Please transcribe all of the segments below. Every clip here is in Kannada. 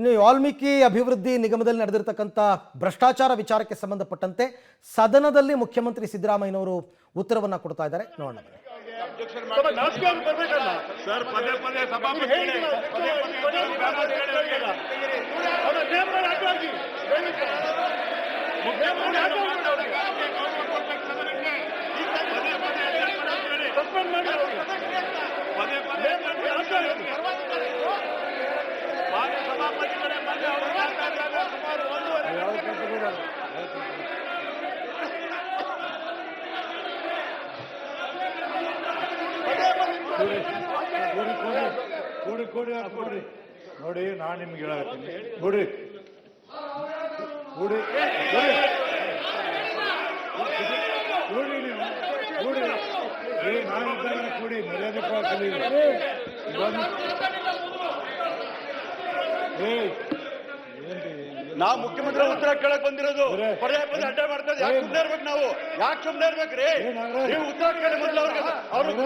ಇನ್ನು ವಾಲ್ಮೀಕಿ ಅಭಿವೃದ್ಧಿ ನಿಗಮದಲ್ಲಿ ನಡೆದಿರತಕ್ಕಂಥ ಭ್ರಷ್ಟಾಚಾರ ವಿಚಾರಕ್ಕೆ ಸಂಬಂಧಪಟ್ಟಂತೆ ಸದನದಲ್ಲಿ ಮುಖ್ಯಮಂತ್ರಿ ಸಿದ್ದರಾಮಯ್ಯನವರು ಉತ್ತರವನ್ನು ಕೊಡ್ತಾ ಇದ್ದಾರೆ. ನೋಡೋಣ. ನೋಡಿ, ನಾನು ನಿಮ್ಗೆ ಹೇಳತ್ತೀನಿ, ನೋಡಿ ಕೂಡಿ ಮರ್ಯಾದೆ ನಾವು ಮುಖ್ಯಮಂತ್ರಿ ಉತ್ತರ ಕೇಳಕ್ ಬಂದಿರೋದು. ಪದೇ ಪದೇ ಅಡ್ಡ ಮಾಡ್ತಾರೆ. ಯಾಕೆ ಸುಮ್ಮನೆ ಇರ್ಬೇಕು? ನಾವು ಯಾಕೆ ಸುಮ್ಮನೆ ಇರ್ಬೇಕ್ರಿ? ನೀವು ಉತ್ತರ ಕೇಳಿ ಮೊದಲು ಅವ್ರಿಗೆ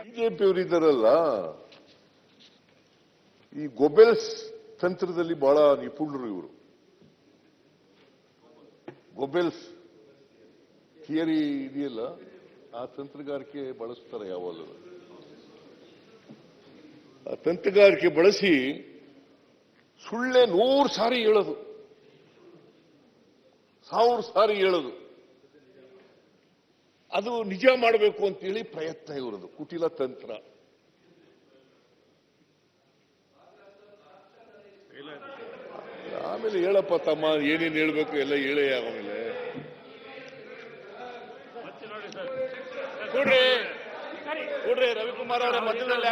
ಬಿಜೆಪಿಯವರಿದ್ದಾರಲ್ಲ, ಈ ಗೊಬೆಲ್ಸ್ ತಂತ್ರದಲ್ಲಿ ಬಹಳ ನಿಪುಣರು ಇವರು. ಗೊಬೆಲ್ಸ್ ಥಿಯರಿ ಇದೆಯಲ್ಲ, ಆ ತಂತ್ರಗಾರಿಕೆ ಬಳಸ್ತಾರೆ. ಯಾವಲ್ಲ ಆ ತಂತ್ರಗಾರಿಕೆ ಬಳಸಿ ಸುಳ್ಳೆ 100 ಸಾರಿ ಹೇಳೋದು, 1000 ಸಾರಿ ಹೇಳೋದು, ಅದು ನಿಜ ಮಾಡಬೇಕು ಅಂತೇಳಿ ಪ್ರಯತ್ನ ಇರೋದು ಕುಟಿಲ ತಂತ್ರ. ಆಮೇಲೆ ಹೇಳಪ್ಪ ತಮ್ಮ, ಏನೇನು ಹೇಳ್ಬೇಕು ಎಲ್ಲ ಹೇಳೇ. ಆಮೇಲೆ ಕೂಡ್ರಿ ರವಿಕುಮಾರ್ ಅವರ ಮಧ್ಯದಲ್ಲಿ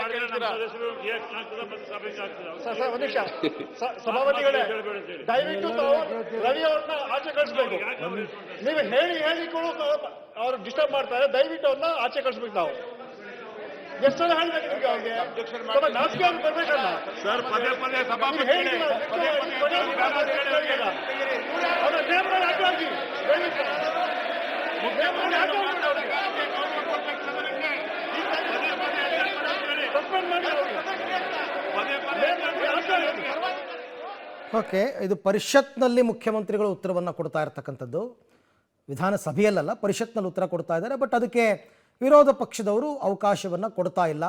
ಸಭಾಪತಿಗಳೇ, ದಯವಿಟ್ಟು ತಾವು ರವಿ ಅವ್ರನ್ನ ಆಚೆ ಕಳಿಸ್ಬೇಕು. ನೀವು ಹೇಳಿಕೊಳ್ಳು ಅವ್ರು ಡಿಸ್ಟರ್ಬ್ ಮಾಡ್ತಾರೆ. ದಯವಿಟ್ಟು ಅವ್ರನ್ನ ಆಚೆ ಕಳಿಸ್ಬೇಕು. ನಾವು ಎಷ್ಟು ಸಲ ಹೇಳ್ಬೇಕು ನಿಮ್ಗೆ? ಅವ್ರಿಗೆ ನಾಚಿಕೆ ಅವ್ರು ಬರ್ಬೇಕಲ್ಲ ಸರ್. ಪದೇ ಪದೇ ಅವ್ರ ನೇಮಗಳು ಹಾಕಿ ಓಕೆ, ಇದು ಪರಿಷತ್ನಲ್ಲಿ ಮುಖ್ಯಮಂತ್ರಿಗಳು ಉತ್ತರವನ್ನು ಕೊಡ್ತಾ ಇರ್ತಕ್ಕಂಥದ್ದು, ವಿಧಾನಸಭೆಯಲ್ಲ, ಪರಿಷತ್ನಲ್ಲಿ ಉತ್ತರ ಕೊಡ್ತಾ ಇದ್ದಾರೆ. ಬಟ್ ಅದಕ್ಕೆ ವಿರೋಧ ಪಕ್ಷದವರು ಅವಕಾಶವನ್ನು ಕೊಡ್ತಾ ಇಲ್ಲ.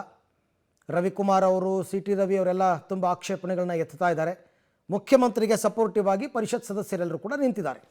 ರವಿಕುಮಾರ್ ಅವರು, CT ರವಿ ಅವರೆಲ್ಲ ತುಂಬ ಆಕ್ಷೇಪಣೆಗಳನ್ನ ಎತ್ತುತ್ತಾ ಇದ್ದಾರೆ. ಮುಖ್ಯಮಂತ್ರಿಗೆ ಸಪೋರ್ಟಿವ್ ಆಗಿ ಪರಿಷತ್ ಸದಸ್ಯರೆಲ್ಲರೂ ಕೂಡ ನಿಂತಿದ್ದಾರೆ.